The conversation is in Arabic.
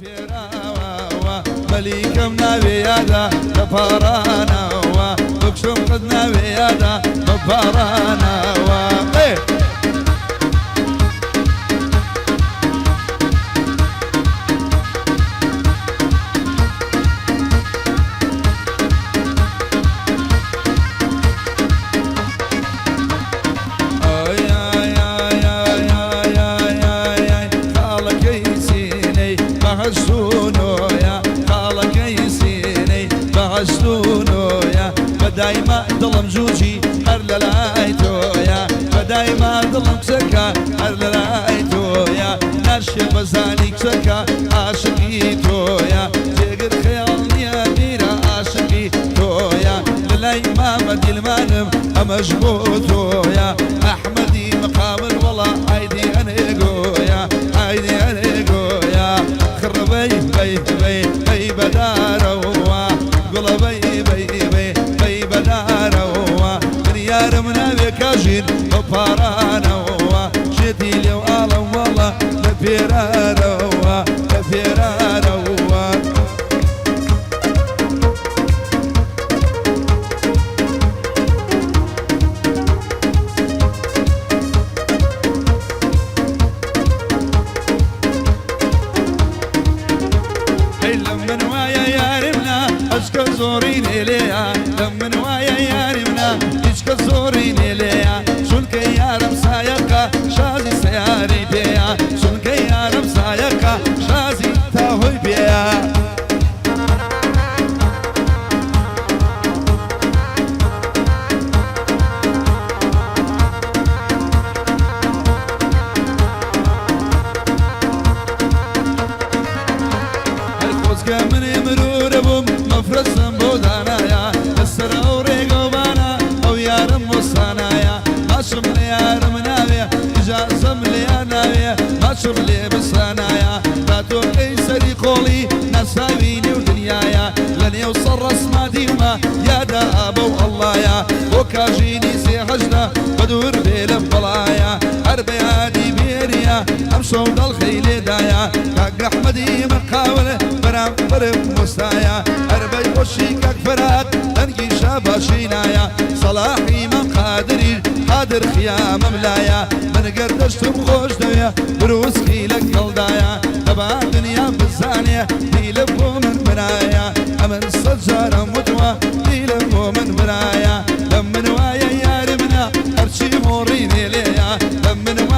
فيراوا مليكم نبيادا لفارانا وبكشم قد نبيادا لفارانا دايما ظلم جوجي هر للايتويا دايما ظلم سكا هر للايتويا نرشي بزاني سكا عاشقي تويا تقر خيالني اميرة عاشقي تويا للاي ما مدي المانم امشبوتويا احمدي مقابل والله عيدي انا قويا عيدي انا قويا خربي بي بي بي بداروا قلبي بي بي بداروا دنيا من بكاجين وفارانا شتي لي وعالم والله لفيرانا لفيرانا لمن ويا يارمنا اشكى زوريني ليها لمن ويا يارمنا اشكى زوريني ليها شلك يا رمسايقة شازي سياري بيها شلك يا رمسايقة شازي تاهوي بيها من مرور بوم مفرسم بودانايا السر وريق وبانا او يارم وصانايا ماشم لي يارم ناوية اجازم لي ناوية ماشم لي بصانايا باتو قيسري قولي نساويني ودنيايا لن يوصل رسمة ديما يا دا ابو الله يا وكاجيني سي حجنا بدور بيلم بلايا حربي هادي بيريا امشو دال خيلي دايا كاك احمدي مقاولة برام برم مستايا اربي وشيكك فرات تنقي شاباشينايا صلاحي من قادري قادر خيام ملايا من قردشتم خوش دويا بروس خيلك قلدايا تبع دنيا بالزانية ديلبو من برايا امن صجارة مدوى ديلبو من برايا لمن وايا يارمنا ارشي موريني ليا لمن